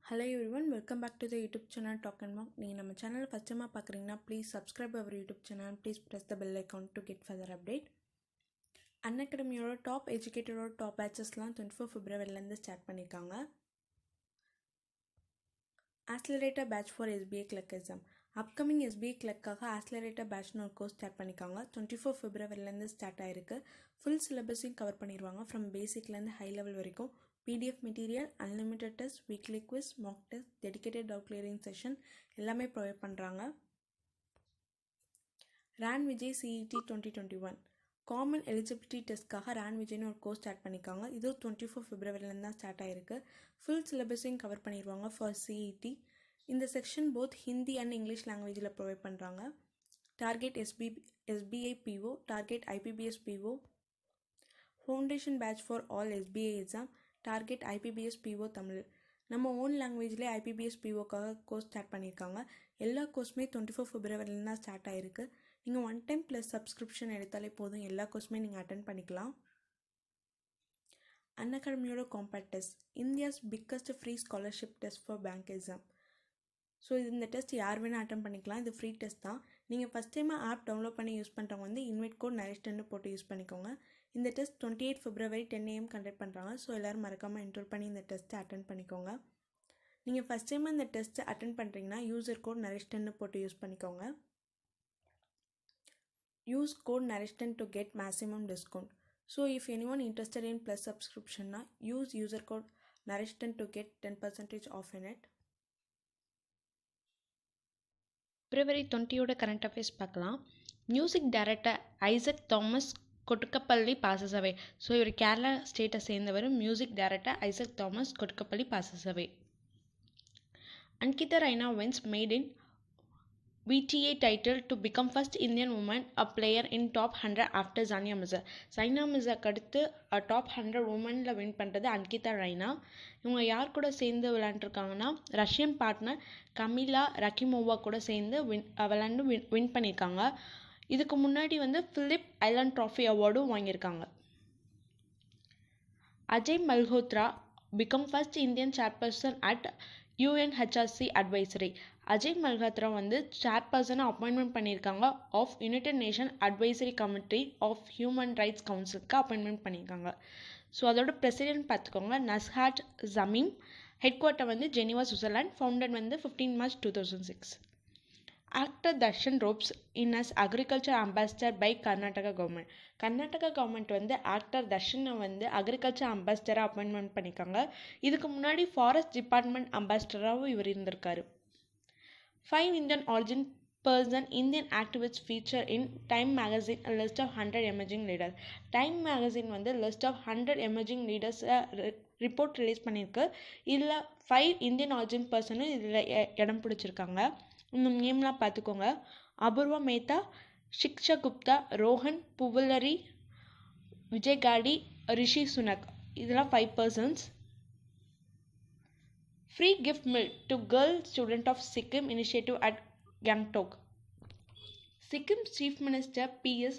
Hello everyone, welcome back to the YouTube channel Talk and Walk. நீங்கள் நம்ம channel first டைமாக பார்க்குறீங்கன்னா please subscribe our YouTube channel, please press the bell icon to get further update. அன்அகாடமியோட top எஜுகேட்டரோட top பேச்சஸ்லாம் 24 ஃபெப்ரவரிலேருந்து start பண்ணியிருக்காங்க. Accelerator batch for SBI clerk exam. Upcoming SBI கிளர்க்காக ஆக்ஸலரேட்டர் பேட்ச்னு ஒரு கோர்ஸ் ஸ்டார்ட் பண்ணியிருக்காங்க. 24 ஃபெப்ரவரிலேருந்து ஸ்டார்ட் ஆயிருக்கு. ஃபுல் சிலபஸையும் கவர் பண்ணிடுவாங்க. ஃப்ரம் பேசிக்லேருந்து ஹை லெவல் வரைக்கும் PDF material, unlimited test, weekly quiz, mock test, dedicated doubt clearing session எல்லாமே ப்ரொவைட் பண்ணுறாங்க. Ron Vijay CET 2021 common eligibility டெஸ்ட்காக ரான் விஜய்னு ஒரு கோர்ஸ் ஸ்டார்ட் பண்ணியிருக்காங்க. இது 24 ஃபெப்ரவரிலேருந்து தான் ஸ்டார்ட் ஆயிருக்கு. ஃபுல் சிலபஸையும் கவர் பண்ணிடுவாங்க ஃபார் CET. இந்த section both Hindi and English லாங்குவேஜில் ப்ரொவைட் பண்ணுறாங்க. Target SBI PO, target IPBS PO, foundation batch for all SBI exam, target IPBS PO Tamil. நம்ம ஓன் லாங்குவேஜ்லேயே IPBS POக்காக கோர்ஸ் ஸ்டார்ட் பண்ணியிருக்காங்க. எல்லா கோர்ஸுமே 24 ஃபெப்ரவரிலேருந்து தான் ஸ்டார்ட் ஆகிருக்கு. நீங்கள் 1 டைம் ப்ளஸ் சப்ஸ்கிரிப்ஷன் எடுத்தாலே போதும், எல்லா கோர்ஸுமே நீங்கள் அட்டன் பண்ணிக்கலாம். அன்அகாடமியோட compact test, India's biggest free scholarship test for bank exam. So இந்த டெஸ்ட் யார் வேணால் அட்டன் பண்ணிக்கலாம். இது ஃப்ரீ டெஸ்ட் தான். நீங்கள் ஃபஸ்ட் டைமாக ஆப் டவுன்லோட் பண்ணி யூஸ் பண்ணுறவங்க வந்து இன்வைட் கோட் நரிஷ்டன்னு போட்டு யூஸ் பண்ணிக்கோங்க. இந்த டெஸ்ட் 28 ஃபெப்ரவரி 10 AM கண்டக்ட் பண்ணுறாங்க. ஸோ எல்லோரும் மறக்காமல் என்ரோல் பண்ணி இந்த டெஸ்ட்டை அட்டன் பண்ணிக்கோங்க. நீங்கள் ஃபஸ்ட் டைமாக இந்த டெஸ்ட்டை அட்டன் பண்ணுறீங்கன்னா யூசர் கோட் நரிஷ்டன்னு போட்டு யூஸ் பண்ணிக்கோங்க. யூஸ் கோட் நரிஷ்டன் to get maximum discount. So if anyone interested in plus subscriptionனா யூஸ் யூசர் கோட் நரிஷ்டன் to get 10% off in it. பிப்ரவரி 20யோட கரண்ட் அஃபேர்ஸ் பார்க்கலாம். Music director Isaac Thomas Kottukapally passes away. So இவர் கேரளா ஸ்டேட்டை சேர்ந்தவர். Music director Isaac Thomas Kottukapally passes away. Ankita Raina wins maiden WTA title to become first Indian woman a player in top 100 after Sania Mirza. China மிர்சாக்கு அடுத்து top 100 உமனில் win பண்ணுறது அன்கிதா ரெய்னா. இவங்க யார் கூட சேர்ந்து விளையாண்டுருக்காங்கன்னா ரஷ்யன் பார்ட்னர் கமிலா ரக்கிமோவா கூட சேர்ந்து விளையாண்டு வின் பண்ணியிருக்காங்க. இதுக்கு முன்னாடி வந்து பிலிப் ஐலாண்ட் ட்ராஃபி அவார்டும் வாங்கியிருக்காங்க. Ajay Malhotra become first Indian chairperson at UNHRC advisory. Ajay Malhotra வந்து சேர்பர்சனாக அப்பாயின்மெண்ட் பண்ணியிருக்காங்க of United Nation advisory committee of human rights கவுன்சிலுக்கு அப்பாயின்மெண்ட் பண்ணியிருக்காங்க. ஸோ அதோட பிரசிடென்ட் பார்த்துக்கோங்க நஸ்ஹாட் ஜமீம். ஹெட் குவார்ட்டர் வந்து ஜெனீவா சுவிட்சர்லாந்து. ஃபவுண்டட் வந்து 15 March 2006. Actor Darshan ropes in as agriculture ambassador by Karnataka government. Karnataka government வந்து actor தர்ஷனை வந்து agriculture அம்பாசிடராக appointment பண்ணியிருக்காங்க. இதுக்கு முன்னாடி ஃபாரஸ்ட் டிபார்ட்மெண்ட் அம்பாசிடராகவும் இவர் இருந்திருக்காரு. 5 Indian origin person Indian activists feature in Time magazine a list of 100 emerging leaders. Time magazine வந்து list of 100 emerging leaders report release பண்ணியிருக்கு. இதில் 5 இந்தியன் ஆரிஜின் பர்சனும் இதில் இடம் பிடிச்சிருக்காங்க. இந்த நேம்லாம் பார்த்துக்கோங்க. அபூர்வா மேத்தா, சிக்ஷா குப்தா, ரோஹன் புவலரி, விஜய் காடி, ரிஷி சுனக் இதெல்லாம் 5 persons. Free gift meal to girl student of Sikkim initiative at Gangtok. Sikkim chief minister PS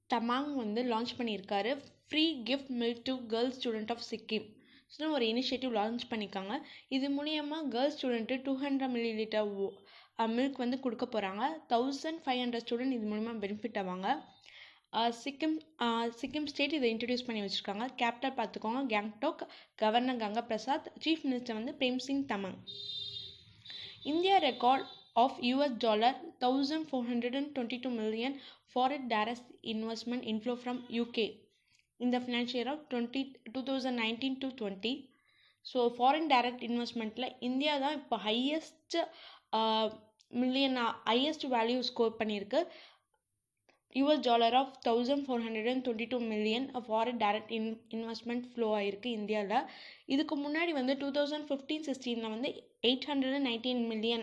Tamang வந்து லான்ச் பண்ணியிருக்காரு. Free gift milk to girl student of Sikkim so ஒரு இனிஷியேட்டிவ் லான்ச் பண்ணியிருக்காங்க. இது மூலியமாக கேர்ள் ஸ்டூடெண்ட்டு 200 ml மில்க் வந்து கொடுக்க போகிறாங்க. 1500 ஸ்டூடெண்ட் இது மூலிமா பெனிஃபிட் ஆவாங்க. சிக்கிம் ஸ்டேட் இதை இன்ட்ரடியூஸ் பண்ணி வச்சுருக்காங்க. கேபிட்டல் பார்த்துக்கோங்க Gangtok. Governor Ganga Prasad. Chief minister வந்து Prem Singh Tamang. India record of $1,422 million foreign direct investment inflow from UK in the financial year of 2019 to 20. So foreign direct இன்வெஸ்ட்மெண்ட்டில் இந்தியா தான் இப்போ ஹையஸ்ட் வேல்யூ ஸ்கோர் பண்ணியிருக்கு. $1,422 million foreign direct investment flow ஆகிருக்கு இந்தியாவில். இதுக்கு முன்னாடி வந்து 2015-16 வந்து 819 million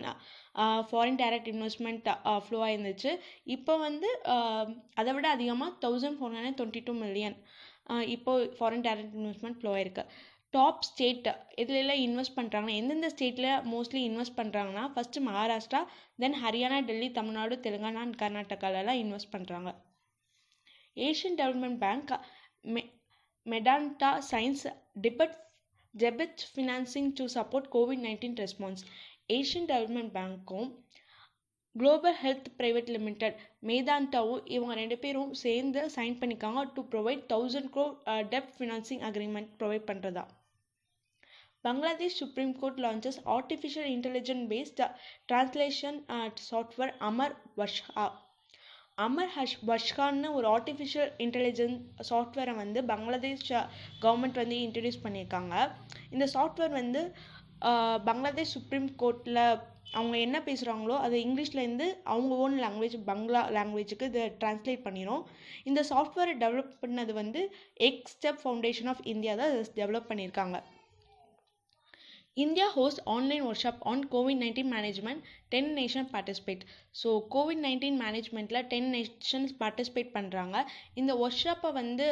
foreign direct investment flow ஆயிருந்துச்சு. இப்போ வந்து அதை விட அதிகமாக 1422 million இப்போ ஃபாரின் டைரக்ட் இன்வெஸ்ட்மெண்ட் ஃப்ளோ ஆயிருக்கு. டாப் ஸ்டேட் இதிலெல்லாம் இன்வெஸ்ட் பண்ணுறாங்கன்னா எந்தெந்த ஸ்டேட்டில் மோஸ்ட்லி இன்வெஸ்ட் பண்ணுறாங்கன்னா first Maharashtra, then Haryana, Delhi, Tamil Nadu, Telangana and கர்நாடகாலலாம் இன்வெஸ்ட் பண்ணுறாங்க. Asian development bank Medanta signs டிபட் debit financing to support COVID-19 response. Asian development பேங்க்கும் குளோபல் ஹெல்த் பிரைவேட் லிமிடெட் மேதாந்தாவும் இவங்க 2 பேரும் சேர்ந்து சைன் பண்ணிக்காங்க டு ப்ரொவைட் 1000 crore டெப்ட் ஃபினான்சிங் அக்ரிமெண்ட் ப்ரொவைட் பண்ணுறதா. Bangladesh Supreme Court launches artificial intelligence based translation software Amar Varsha. வர்ஷான்னு ஒரு ஆர்டிஃபிஷியல் இன்டெலிஜென்ஸ் சாஃப்ட்வேரை வந்து பங்களாதேஷ் கவர்மெண்ட் வந்து இன்ட்ரடியூஸ் பண்ணியிருக்காங்க. இந்த சாஃப்ட்வேர் வந்து பங்களாதேஷ் சுப்ரீம் கோர்ட்டில் அவங்க என்ன பேசுகிறாங்களோ அதை இங்கிலீஷ்லேருந்து அவங்க ஓன் லாங்குவேஜ் பங்களா லாங்குவேஜுக்கு இதை டிரான்ஸ்லேட் பண்ணிடும். இந்த சாஃப்ட்வேரை டெவலப் பண்ணது வந்து எக்ஸ்டெப் ஃபவுண்டேஷன் ஆஃப் இந்தியா தான் டெவலப் பண்ணியிருக்காங்க. India hosts online workshop on COVID-19 management. 10 nations participate. So COVID-19 மேனேஜ்மெண்ட்டில் 10 nations participate பண்ணுறாங்க. இந்த ஒர்க்ஷாப்பை வந்து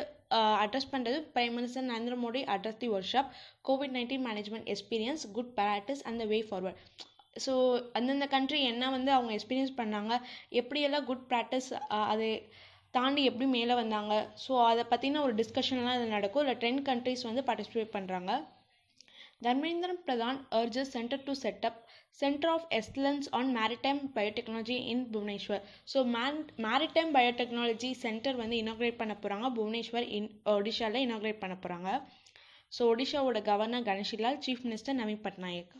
அட்ரஸ் பண்ணுறது prime minister Narendra Modi address the workshop COVID-19 management experience good practice and the way forward. So அந்தந்த country என்ன வந்து அவங்க experience பண்ணாங்க, எப்படியெல்லாம் குட் ப்ராக்டிஸ் அதை தாண்டி எப்படி மேலே வந்தாங்க, ஸோ அதை பற்றின ஒரு டிஸ்கஷன்லாம் இது நடக்கும். இல்லை 10 countries வந்து பார்ட்டிசிபேட் பண்ணுறாங்க. Dharmendra Pradhan urges Center to set up Center of Excellence on Maritime Biotechnology in Bhubaneswar. So Maritime Biotechnology Center வந்து இனாக்ரேட் பண்ண போகிறாங்க. புவனேஸ்வர் ஒடிஷாவில் இனாக்ரேட் பண்ண போகிறாங்க. ஸோ ஒடிஷாவோட governor Ganeshi Lal, chief minister Naveen Patnaik.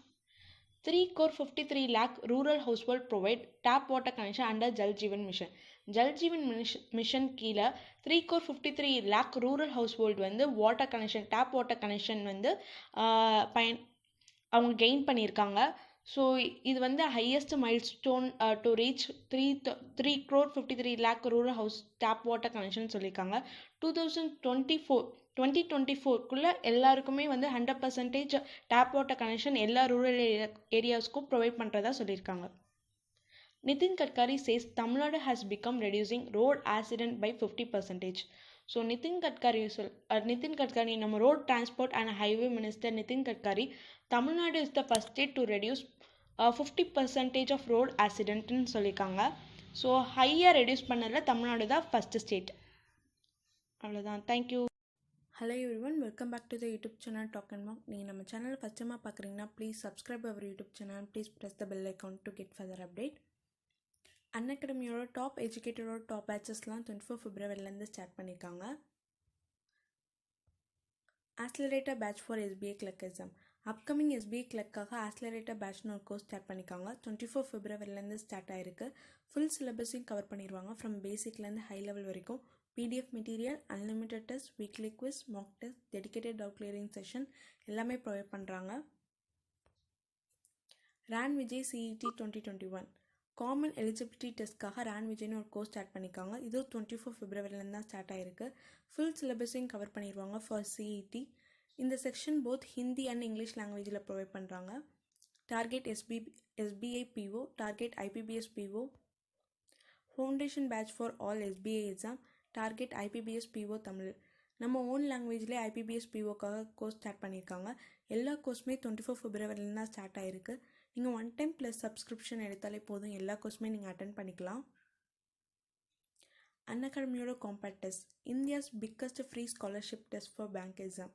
3.53 lakh rural household provide tap water connection under Jal Jeevan Mission. Jal Jeevan mission கீழே 3.53 lakh rural household வந்து water connection, tap water connection வந்து அவங்க கெயின் பண்ணியிருக்காங்க. ஸோ இது வந்து highest milestone to reach 3.53 lakh rural house tap water connection சொல்லியிருக்காங்க. 2024 எல்லாருக்குமே வந்து 100% டேப் வாட்டர் கனெக்ஷன் எல்லா ரூரல் ஏரியாஸ்க்கும் ப்ரொவைட் பண்ணுறதா சொல்லியிருக்காங்க. Nitin Gadkari says Tamil Nadu has become reducing road accident by 50%. So Nitin Gadkari நம்ம road transport and highway minister Nitin Gadkari, Tamil Nadu is the first state to reduce 50% of road accident ன்னு சொல்லியிருக்காங்க. So ஹையாக reduce பண்ணதில் தமிழ்நாடு தான் first state. அவ்வளோதான். Thank you. Hello everyone, welcome back to the YouTube channel talk and mark. நீங்கள் நம்ம channel first டைமாக பார்க்குறீங்கன்னா please subscribe our YouTube channel, please press the bell icon to get further update. அன்அகாடமியோட top எஜுகேட்டரோட top பேச்சஸ்லாம் 24 Februaryலேருந்து start பண்ணியிருக்காங்க. Accelerator batch for SBA clerk exam. Upcoming SBA கிளர்க்காக ஆக்சிலரேட்டர் பேட்ச்னு ஒரு கோர்ஸ் ஸ்டார்ட் பண்ணியிருக்காங்க. 24 Februaryலேருந்து ஸ்டார்ட் ஆகிருக்கு. ஃபுல் சிலபஸையும் கவர் பண்ணிடுவாங்க. ஃப்ரம் பேசிக்லேருந்து ஹை லெவல் வரைக்கும் PDF material, unlimited test, weekly quiz, mock test, dedicated doubt clearing session எல்லாமே ப்ரொவைட் பண்ணுறாங்க. RAN Vijay CET 2021 common eligibility டெஸ்ட்காக RAN Vijayனு ஒரு கோர்ஸ் ஸ்டார்ட் பண்ணியிருக்காங்க. இது 24 Februaryலேருந்து தான் ஸ்டார்ட் ஆகிருக்கு. ஃபுல் சிலபஸையும் கவர் பண்ணிடுவாங்க ஃபார் CET. இந்த section both Hindi and English லாங்குவேஜில் ப்ரொவைட் பண்ணுறாங்க. Target SBI PO, target IPBS PO, foundation batch for all SBI exam, target IPBS PO Tamil. நம்ம ஓன் லாங்குவேஜ்லேயே IPBS POக்காக கோர்ஸ் ஸ்டார்ட் பண்ணியிருக்காங்க. எல்லா கோர்ஸுமே 24 Februaryலேருந்து தான் ஸ்டார்ட் ஆகிருக்கு. நீங்கள் 1 time ப்ளஸ் சப்ஸ்கிரிப்ஷன் எடுத்தாலே போதும், எல்லா கோர்ஸுமே நீங்கள் அட்டென்ட் பண்ணிக்கலாம். அன்அகாடமியோட compact test, India's biggest free scholarship test for bank exam.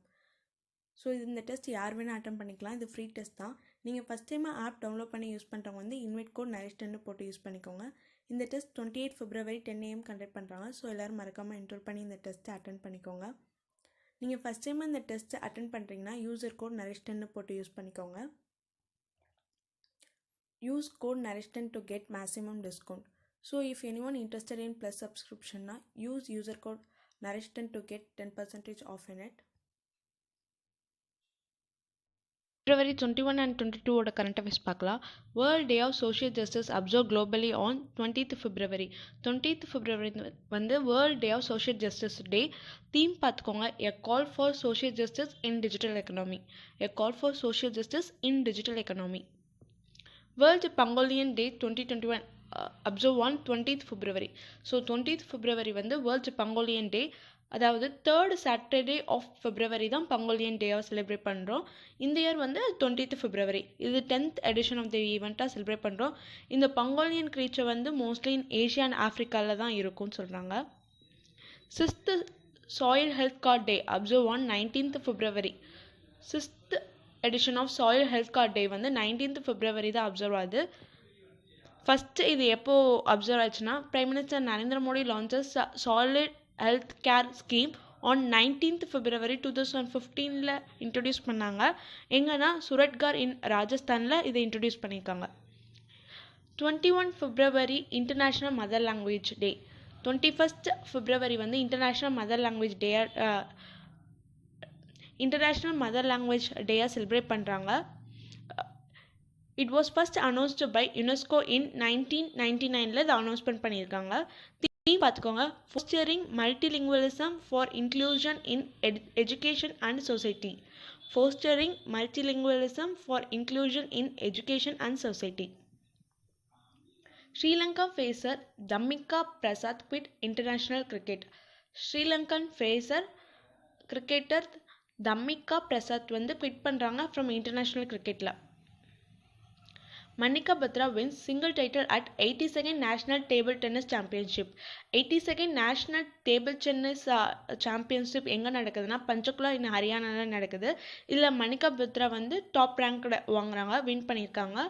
So இந்த டெஸ்ட் யார் வேணால் அட்டன் பண்ணிக்கலாம். இது ஃப்ரீ டெஸ்ட் தான். நீங்கள் ஃபஸ்ட் டைமாக ஆப் டவுன்லோட் பண்ணி யூஸ் பண்ணுறவங்க வந்து இன்வைட் கோட் நரிஷ்டன்னு போட்டு யூஸ் பண்ணிக்கோங்க. இந்த டெஸ்ட் 28 February 10 AM கண்டக்ட் பண்ணுறாங்க. ஸோ எல்லோரும் மறக்காமல் என்ரோல் பண்ணி இந்த டெஸ்ட்டை அட்டன் பண்ணிக்கோங்க. நீங்கள் ஃபஸ்ட் டைமாக இந்த டெஸ்ட்டை அட்டன் பண்ணுறீங்கன்னா யூசர் கோட் நரிஷ்டன்னு போட்டு யூஸ் பண்ணிக்கோங்க. Use code Narishtan to get maximum discount. So if anyone interested in plus subscription na, use user code Narishtan to get 10% off in it. February 21 and 22 ஓட current affairs பார்க்கலாம். World day of social justice observe globally on 20th February. 20th February வந்து world day of social justice day. Theme பார்த்துக்கோங்க, a call for social justice in digital economy. A call for social justice in digital economy. World pangolin day 2021 observe on 20th February. So 20th February வந்து world pangolin day, அதாவது 3rd Saturday of February தான் பங்கோலியன் டேவை celebrate பண்ணுறோம். இந்த year வந்து 20th February. இது 10th edition of the ஈவெண்ட்டாக celebrate பண்ணுறோம். இந்த பங்கோலியன் க்ரீச்சர் வந்து மோஸ்ட்லி இன் ஏஷியா அண்ட் ஆஃப்ரிக்காவில் தான் இருக்கும்னு சொல்கிறாங்க. 6th soil health card day observe on 19th February. 6th edition of soil health card day வந்து 19th February தான் அப்சர்வ் ஆகுது. ஃபஸ்ட்டு இது எப்போ அப்சர்வ் ஆச்சுன்னா, prime minister Narendra Modi launches solid health care scheme on 19th February 2015 introduce பண்ணாங்க. எங்கன்னா சுரட்கர் இன் ராஜஸ்தானில் இதை இன்ட்ரடியூஸ் பண்ணியிருக்காங்க. 21 February international mother language day. 21st February வந்து இன்டர்நேஷ்னல் மதர் லாங்குவேஜ் டேயாக செலிப்ரேட் பண்ணுறாங்க. It was first announced by UNESCO in 1999 இதை அனௌன்ஸ்மெண்ட் பண்ணியிருக்காங்க. தீம் பார்த்துக்கோங்க, fostering multilingualism for inclusion in education and society. Fostering multilingualism for inclusion in education and society. Sri Lanka pacer Dhammika Prasad quit international cricket. Sri Lankan pacer cricketer Dhammika Prasad வந்து quit பண்றாங்க from international cricketல. Manika Batra wins single title at 82nd National Table Tennis Championship. 82nd National Table Tennis Championship எங்கே நடக்குதுன்னா பஞ்சகுலா இன் ஹரியானாவில் நடக்குது. இதில் மணிகா பத்ரா வந்து top rank வாங்குறாங்க, win பண்ணியிருக்காங்க.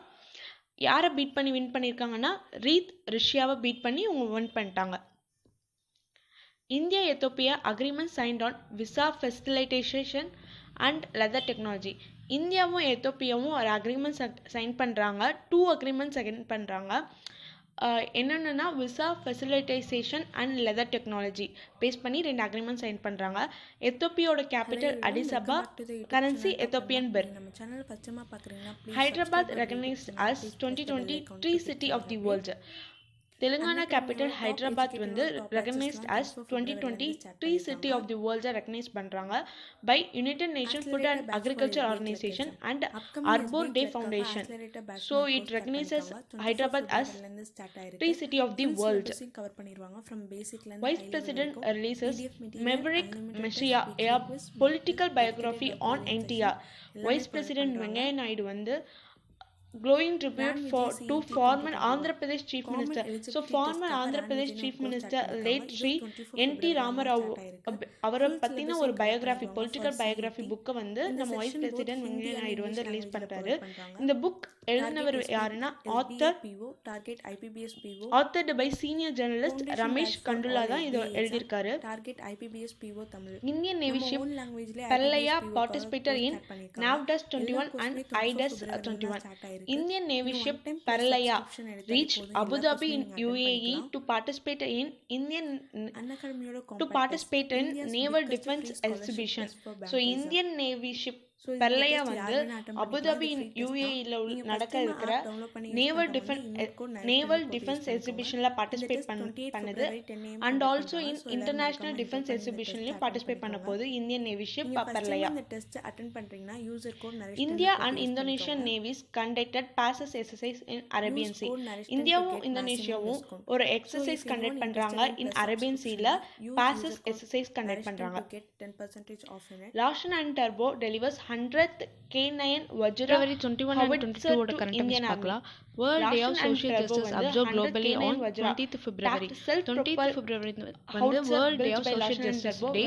யாரை பீட் பண்ணி வின் பண்ணியிருக்காங்கன்னா ரீத் ரிஷியாவை பீட் பண்ணி இவங்க வின் பண்ணிட்டாங்க. India Ethiopia agreement signed on visa facilitation and leather technology. இந்தியாவும் எத்தோப்பியாவும் ஒரு அக்ரிமெண்ட் சைன் பண்ணுறாங்க. 2 அக்ரிமெண்ட் சைன் பண்ணுறாங்க. என்னென்னா visa facilitation and leather technology base பண்ணி 2 அக்ரிமெண்ட் சைன் பண்ணுறாங்க. எத்தோப்பியோட capital Addis Ababa, currency Ethiopian birr. Hyderabad recognised as 2020 tree city of the world. Telangana capital Hyderabad வந்து recognised as 2020 tree city of the world recognise பண்ணுறாங்க by United Nation Food and Agriculture Organisation and Arbor Day Foundation. So it recognises Hyderabad as tree city of the world. Vice president releases Maverick Messiah a political biography on NTR. Vice president Venkaiah Naidu வந்து glowing tribute to former Andhra Pradesh Chief Minister. So former Andhra Pradesh Chief Minister late Sri N.T. Ramarao அவரை பற்றின ஒரு biography, political biography புக்கை வந்து நம்ம vice president Venkaiah Naidu வந்து release பண்ணுறாரு. இந்த புக் எழுதினவர் யாருன்னா authored by senior journalist Ramesh Kandula தான் இதை எழுதியிருக்காரு. Indian Navy ship Pralaya participator in NAVDAS 21 and IDAS 21. Indian Navy ship Paralaya reached Abu Dhabi in UAE to participate in naval defense exhibition. So Indian Navy ship Pralaya வந்து Abu Dhabi யூஏஇல நடக்க இருக்கிற naval defence எக்ஸிபிஷன்ல participate பண்ணுது and also in international defence எக்ஸிபிஷன்லயும் participate பண்ண போது Indian Navy ship Pralaya. India and Indonesian navies conducted PASSEX exercise in Arabian sea. இந்தியாவும் இந்தோனேஷியாவும் ஒரு எக்ஸசைஸ் கண்டக்ட் பண்றாங்க இன் அரேபியன் சீல பாசஸ் எக்ஸசைஸ் கண்டக்ட் பண்றாங்க. லாஷன் அண்ட் டர்போ delivers 100th K9 Vajra February 21 and 22 ஓட கரண்ட் அஃபேர்ஸ் பார்க்கலாம். World Day of Social Justice observed globally on 20th February. 20th February வந்து World Day of Social Justice Day.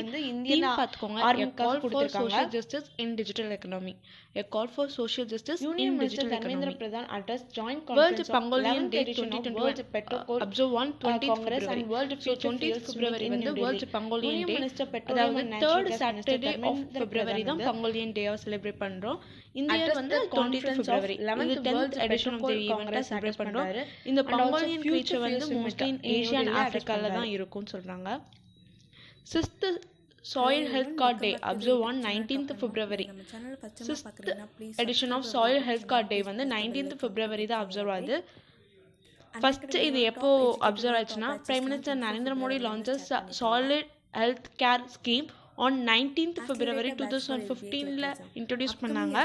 Theme பார்த்துக்கோங்க, a call for social justice in digital economy. A call for social justice in digital economy. Dharmendra Pradhan address joint conference of 11th edition of World Petrol observed on 20th February. So 20th February வந்து World Pangolian Day. அதாவது 3rd Saturday of February தான் Pangolian Day celebrate பண்றோம். India வந்து 20th February 11th World Edition of the event celebrate பண்றாரு. இந்த பங்கோலியன் creature வந்து mostly in Asia and ஆப்பிரிக்கால தான் இருக்கும்னு சொல்றாங்க. 6th Soil Health Card Day observed on 19th February. 6th edition of Soil Health Card Day வந்து 19th February தான் observe ஆகுது. ஃபர்ஸ்ட் இது எப்போ அப்சர்வ் ஆச்சுன்னா, prime minister Narendra Modi launches solid health care scheme on 19th February 2015 introduce பண்ணாங்க.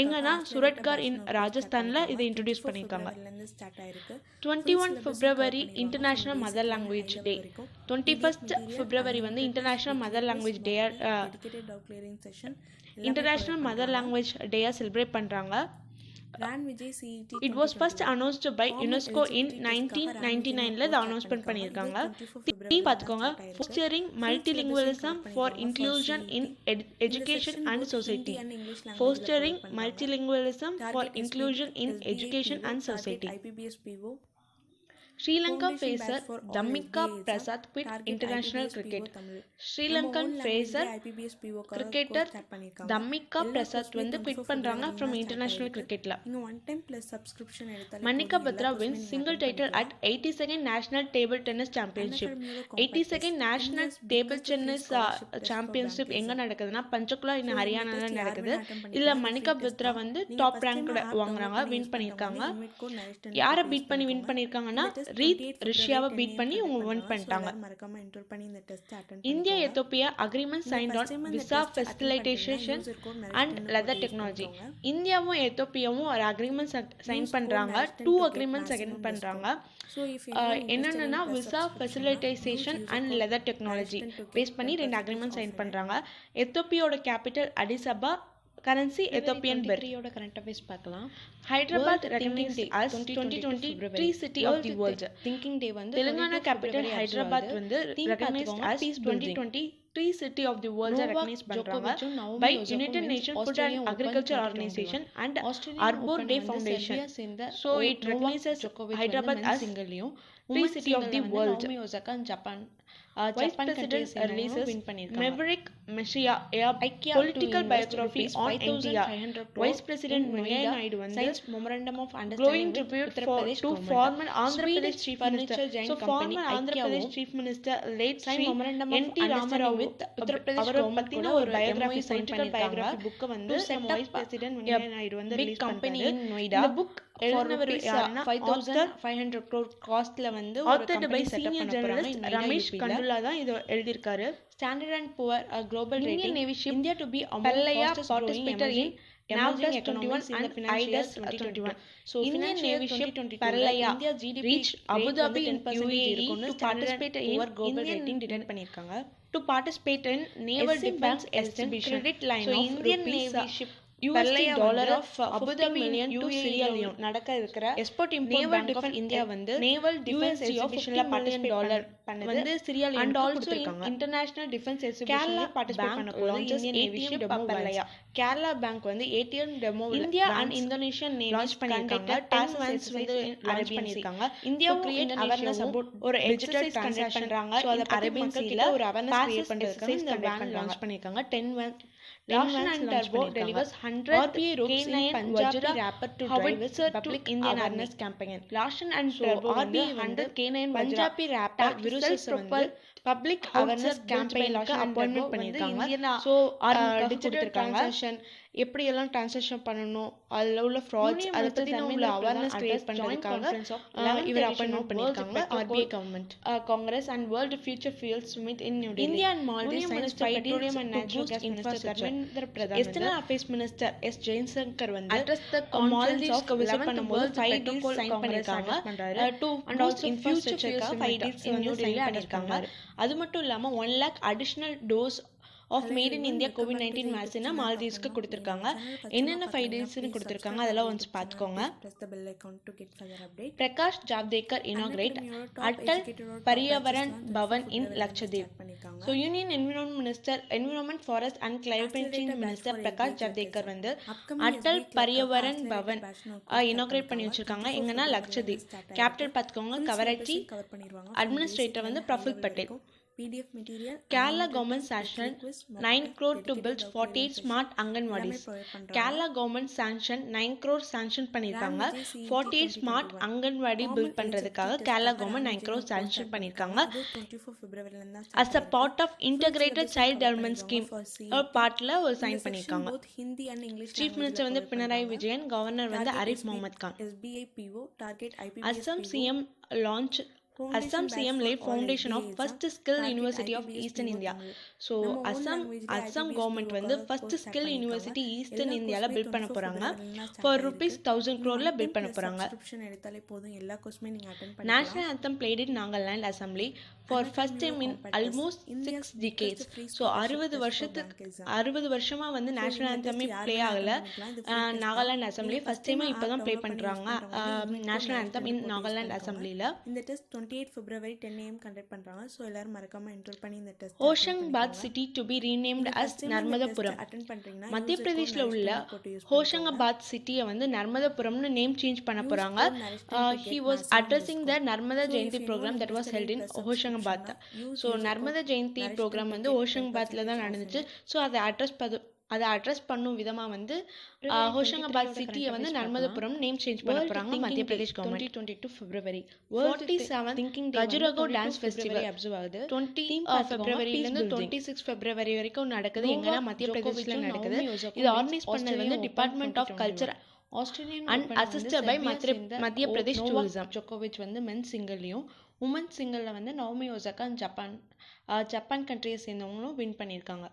எங்கன்னா சுரட்கர் இன் ராஜஸ்தானில் இதை இன்ட்ரடியூஸ் பண்ணியிருக்காங்க. 21 February international mother language day. 21st February வந்து இன்டர்நேஷ்னல் மதர் லாங்குவேஜ் டேயாக செலிப்ரேட் பண்ணுறாங்க. RAN Vijay CET It was first 2021 announced by Common UNESCO in Eligibility Testக்காக RAN Vijay 1999ல இதை announcement பண்ணியிருக்காங்க. தீம் பார்த்துக்கோங்க, fostering multilingualism for inclusion in education and society. Fostering multilingualism for inclusion in education and society. IPBS PO Sri Lanka facer Dhammika Prasad quit international cricket. Sri Lankan facer cricketer Dhammika Prasad வந்து quit பண்றாங்க from international cricketல. நீங்க one time plus subscription எடுத்தாலே Manika Batra wins single title at 82nd National Table Tennis Championship. 82nd National Table Tennis Championship எங்க நடக்குதுன்னா Panchkula in ஹரியானால நடக்குது. இதுல மணிகா பத்ரா வந்து top rank வாங்குறாங்க, வின் பண்ணிருக்காங்க. யாரை பீட் பண்ணி வின் பண்ணிருக்காங்கன்னா ரீத் ரஷ்யாவை பீட் பண்ணி அவங்க வின் பண்ணிட்டாங்க. மறக்காம என்டர் பண்ணி இந்த test attend India Ethiopia agreement signed on visa facilitation and leather technology. இந்தியாவும் எத்தோப்பியாவும் ஒரு அக்ரிமெண்ட் சைன் பண்றாங்க, 2 அக்ரிமெண்ட் சைன் பண்றாங்க. என்னென்னா visa facilitation and leather technology base பண்ணி 2 அக்ரிமெண்ட் சைன் பண்றாங்க. எத்தோப்பியாவோட capital Addis Ababa, currency Ethiopian birr. current affairs பார்க்கலாம். Hyderabad recognized as 2020 tree city of the world. Thinking day வந்து Telangana capital Hyderabad வந்து recognized as 2020 tree city of the world recognized பண்றாங்க by United Nations Food and Agriculture Organization and Arbor Day Foundation. So it recognizes Hyderabad as tree city of the world. Vice President releases Maverick Messiah, a political biography on India. Vice President Venkaiah Naidu signs memorandum of understanding glowing tribute to former Andhra Pradesh Chief Minister. So former Andhra Pradesh Chief Minister late Sri N.T. Ramarao with Uttar Pradesh government பத்தின ஒரு biography sign பண்ணிருக்காங்க. book வந்து Vice President Venkaiah Naidu வந்து release company in Noida. The book எழுதினவர் யாருன்னா 5500 crore காஸ்ட்ல வந்து ஒரு company setup பண்ண போறாங்க. ரமேஷ் கண்டுலா தான் இத எழுதிருக்காரு. Standard and Poor global rating Navy ship India to be among fastest participator in NAVDAS 21 and IDAS 21. So Indian Navy ship Paralaya India GDP reached Abu Dhabi in UAE to participate in global rating detect பண்ணிருக்காங்க. To participate in naval defense exhibition credit line of Indian Navy ship $USD of Abu Dhabi million to Sierra Leone நடக்க இருக்கிற export import bank of India வந்து naval defence எக்ஸிபிஷன்ல participate பண்ணது வந்து Sierra Leone and also international defence எக்ஸிபிஷன்ல participate பண்ண போகுது Indian Navy ship Pralaya. Kerala bank வந்து ATM demo India and Indonesian navy launch பண்ணிருக்காங்க. 10 வன்ஸ் வந்து லான்ச் பண்ணிருக்காங்க. இந்தியா கிரியேட் அவேர்னஸ் அபௌட் ஒரு எக்ஸர்சைஸ் கண்டக்ட் பண்றாங்க. சோ அத அரேபியன் சீல ஒரு அவேர்னஸ் கிரியேட் பண்றதுக்கு இந்த பேங்க் லான்ச் பண்ணிருக்காங்க. 10 once Lashan and Turbo delivers 100 RPA ropes in Punjabi rapper to drive its public Indian awareness campaign. Lashan and Turbo RPA 100 K9 Punjabi rapper விருசஸ் வந்து public awareness கேம்பெயினுக்கு appointment பண்ணிருக்காங்க. So digital transaction எப்படி எல்லாம் transaction பண்ணணும், அதில் உள்ள frauds அதை பற்றி உள்ள அவேர்னஸ் கிரியேட் பண்ணுறதுக்காக இவர் அப்பாயின்மெண்ட் பண்ணியிருக்காங்க. RBI government congress and world future fuels summit in New Delhi. India and Maldives signs petroleum and natural gas minister Dharmendra Pradhan external affairs minister S Jaishankar வந்து அட்ரஸ் த மால்டீவ்ஸ்க்கு விசிட் பண்ணும்போது 5 டீல்ஸ் சைன் பண்ணிருக்காங்க. To and also in ஃபியூச்சருக்கு 5 deals in New Delhi பண்ணிருக்காங்க. அது மட்டும் இல்லாம 1 lakh additional dose of made in India கோவிட்-19 வேக்சினை மால்தீவ்ஸ்க்கு கொடுத்துருக்காங்க. என்னென்ன 5 டேஸ்ன்னு கொடுத்துருக்காங்க அதெல்லாம் ஒன்ஸ் பார்த்துக்கோங்க. Prakash Javadekar inaugurate Atal Paryavaran Bhavan in Lakshadweep. So union environment forest and climate change minister Prakash Javadekar வந்து அட்டல் பரியவரன் பவன் இனாகிரேட் பண்ணி வச்சிருக்காங்க. எங்கன்னா லட்சதீப். கேபிட்டல் பார்த்துக்கோங்க கவரட்டி. அட்மினிஸ்ட்ரேட்டர் வந்து Praful Patel. PDF material Kerala government sanctioned 9 crore to build 48 smart Anganwadis. Kerala government sanctioned 9 crore sanction பண்ணிருக்காங்க. 48 smart Anganwadi build பண்றதுக்காக Kerala government 9 crore sanction பண்ணிருக்காங்க. As a part of integrated child development scheme ஒரு பார்ட்ல ஒரு sign பண்ணிருக்காங்க. Chief minister வந்து Pinarayi Vijayan, governor வந்து Arif Mohammed Khan. Assam CM launch Assam CM laid foundation of first skill university of Eastern India. So Assam government வந்து first skill university eastern இந்தியாவில் build பண்ண போகிறாங்க ஃபார் ₹1000 crore பில்ட் பண்ண போகிறாங்க. National anthem played in Nagaland Assembly for first time in almost 6 decades. So 60 வருஷமாக வந்து national ஆந்தமே play ஆகலை Nagaland assembly. First டைமாக இப்போ தான் ப்ளே பண்ணுறாங்க நேஷனல் ஆந்தம் இன் நாகாலாந்து அசம்பிளியில். இந்த டெஸ்ட் 28 February 10 AM கண்டக்ட் பண்ணுறாங்க. ஸோ எல்லாரும் மறக்காமல் என்ரோல் பண்ணி இந்த test. Hoshangabad city to be renamed as Narmadapuram. Madhya பிரதேஷ்ல உள்ள ஹோஷங்காபாத் சிட்டியை வந்து நர்மதபுரம்னு நேம் சேஞ்ச் பண்ண போகிறாங்க. He was addressing the Narmada Jayanti programme that was held in Hoshangabad. So Narmada Jayanti programme வந்து ஹோஷங்காபாத்தில் தான் நடந்துச்சு. ஸோ அதை அட்ரஸ் பண்ணும் விதமாக வந்து ஹோஷங்காபாத் சிட்டியை வந்து நர்மதபுரம் நேம் சேஞ்ச் பண்ண போகிறாங்க மத்திய Pradesh government. 2022 February 47th Khajuraho dance festival observe ஆகுது. 20 Februaryலேருந்து 26 February வரைக்கும் நடக்குது. எங்கன்னா மத்திய பிரதேஷ்ல நடக்குது. இது ஆர்கனைஸ் பண்ணது வந்து department of culture and assisted by Madhya Pradesh tourism. ஜோகோவிச் வந்து மென்ஸ் சிங்கிள்லையும் உமன்ஸ் சிங்கிளில் வந்து நவோமி ஒசாகா ஜப்பான் கண்ட்ரியை சேர்ந்தவங்களும் வின் பண்ணியிருக்காங்க.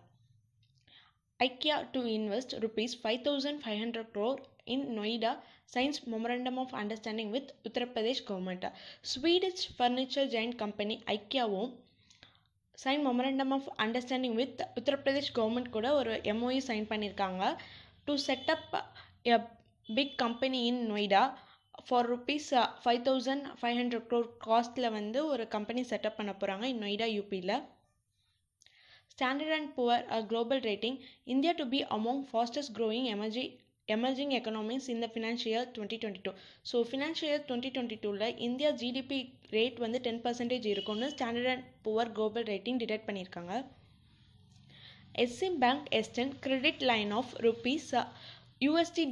IKEA to invest ₹5,500 crore in Noida signs memorandum of understanding with Uttar Pradesh government. Swedish furniture giant company IKEAவும் sign memorandum of understanding with Uttar Pradesh government கூட ஒரு MOU sign பண்ணியிருக்காங்க to set up a big company in Noida for ₹5,500 crore காஸ்ட்டில் வந்து ஒரு company setup பண்ண போகிறாங்க in Noida UPயில். Standard and Poor global rating India to be among fastest growing emerging economies in the financial year 2022. So financial year 2022ல India GDP rate வந்து 10% இருக்கும்னு Standard and Poor global rating detect பண்ணியிருக்காங்க. Exim Bank extend credit line of $USD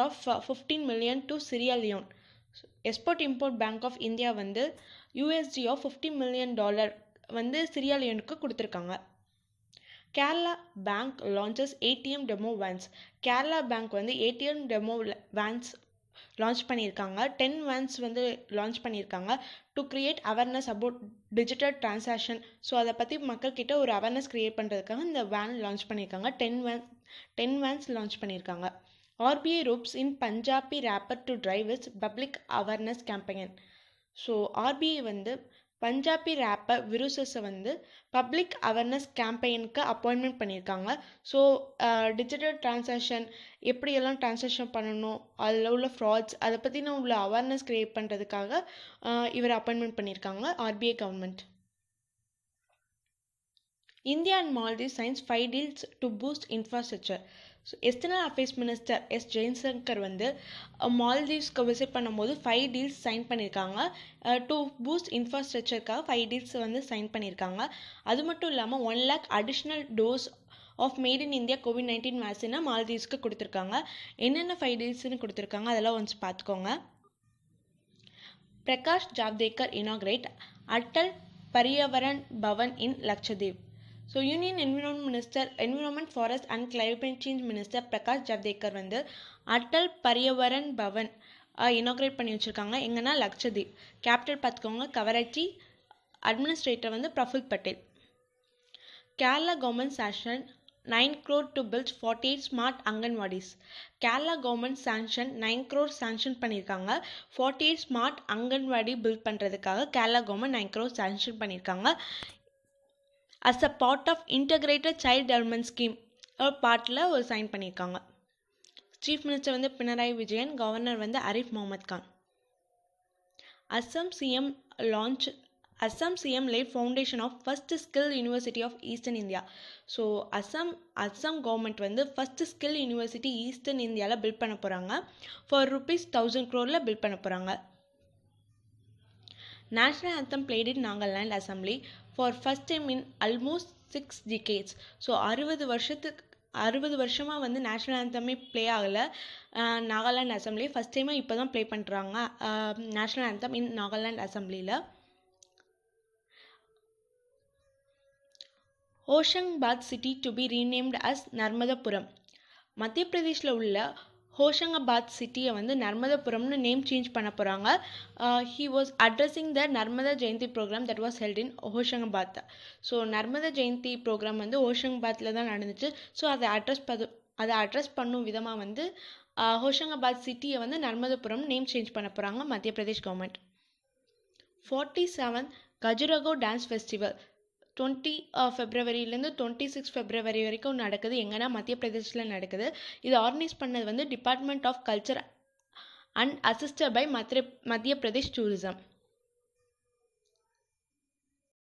of 15 million to Sierra Leone. Export Import Bank of India வந்து USD of $15 million வந்து Syria லியோனுக்கு கொடுத்துருக்காங்க. Kerala bank launches ATM demo vans. Kerala bank வந்து ATM demo vans launch பண்ணியிருக்காங்க. 10 vans வந்து launch பண்ணியிருக்காங்க to create awareness about digital transaction. So அதை பற்றி மக்கள்கிட்ட ஒரு அவேர்னஸ் க்ரியேட் பண்ணுறதுக்காக இந்த வேன் லான்ச் பண்ணியிருக்காங்க. 10 வேன்ஸ் லான்ச் பண்ணியிருக்காங்க. RBI ropes in Punjabi rapper to drive is public awareness campaign. So RBI வந்து பஞ்சாபி ரேப்பர் விருசஸை வந்து பப்ளிக் அவேர்னஸ் கேம்பெயினுக்கு அப்பாயின்மெண்ட் பண்ணியிருக்காங்க. ஸோ டிஜிட்டல் டிரான்சாக்ஷன் எப்படியெல்லாம் டிரான்சாக்ஷன் பண்ணணும், அதில் உள்ள ஃப்ராட்ஸ் அதை பற்றின உள்ள அவேர்னஸ் க்ரியேட் பண்ணுறதுக்காக இவர் அப்பாயின்மெண்ட் பண்ணியிருக்காங்க RBI government. India and Maldives signs 5 deals to boost infrastructure. So external affairs minister Jaishankar வந்து மால்தீவ்ஸ்க்கு விசிட் பண்ணும்போது 5 deals சைன் பண்ணியிருக்காங்க. டு பூஸ்ட் இன்ஃப்ராஸ்ட்ரக்சருக்காக 5 deals வந்து சைன் பண்ணியிருக்காங்க. அது மட்டும் இல்லாமல் 1 lakh additional dose of made in India COVID-19 வேக்சினை மால்தீவ்ஸ்க்கு கொடுத்துருக்காங்க. என்னென்ன 5 dealsன்னு கொடுத்துருக்காங்க அதெல்லாம் ஒன்ஸ் பார்த்துக்கோங்க. Prakash Javadekar inaugurate Atal Paryavaran Bhavan in Lakshadweep. So union environment forest and climate change minister Prakash Javadekar வந்து அட்டல் பரியவரன் பவன் இனாக்ரேட் பண்ணி வச்சுருக்காங்க. எங்கன்னா லக்ஷதீப். கேபிட்டல் பார்த்துக்கோங்க கவராச்சி. அட்மினிஸ்ட்ரேட்டர் வந்து Praful Patel. Kerala government sanction 9 crore to build 48 smart anganwadis. Kerala government sanction 9 crore sanction பண்ணியிருக்காங்க. 48 ஸ்மார்ட் அங்கன்வாடி பில்ட் பண்ணுறதுக்காக கேரளா கவர்மெண்ட் 9 crore சாங்ஷன் பண்ணியிருக்காங்க. as a part of integrated child development scheme ஒரு பார்ட்டில் ஒரு சைன் பண்ணியிருக்காங்க. சீஃப் மினிஸ்டர் வந்து பினராயி விஜயன், கவர்னர் வந்து Arif Mohammed Khan. Assam CM laid foundation of first skill university of Eastern India. So Assam government வந்து ஃபர்ஸ்ட் ஸ்கில் யூனிவர்சிட்டி ஈஸ்டர்ன் இந்தியாவில் build பண்ண போகிறாங்க. ஃபார் ₹1000 crore பில்ட் பண்ண போகிறாங்க. National anthem played in Nagaland Assembly for first time in almost 6 decades. So 60 வருஷமாக வந்து national ஆந்தமே play ஆகலை Nagaland assembly. First டைமாக இப்போ தான் ப்ளே பண்ணுறாங்க நேஷ்னல் ஆந்தம் இன் நாகாலாந்து அசம்பிளியில். Hoshangabad city to be renamed as Narmadapuram. Madhya பிரதேஷில் உள்ள ஹோஷங்காபாத் சிட்டியை வந்து நர்மதபுரம்னு நேம் சேஞ்ச் பண்ண போகிறாங்க. He was addressing the Narmada Jayanti programme that was held in Hoshangabad. So Narmada Jayanti programme வந்து ஹோஷங்காபாத்தில் தான் நடந்துச்சு. ஸோ அதை அட்ரஸ் பண்ணும் விதமாக வந்து ஹோஷங்காபாத் சிட்டியை வந்து நர்மதபுரம் நேம் சேஞ்ச் பண்ண போகிறாங்க மத்திய Pradesh government. 47th Khajuraho dance festival 20 ஃபெப்ரவரியிலேருந்து 26 February வரைக்கும் நடக்குது. எங்கன்னா மத்திய பிரதேஷில் நடக்குது. இது ஆர்கனைஸ் பண்ணது வந்து department of culture and assisted by Madhya Pradesh tourism.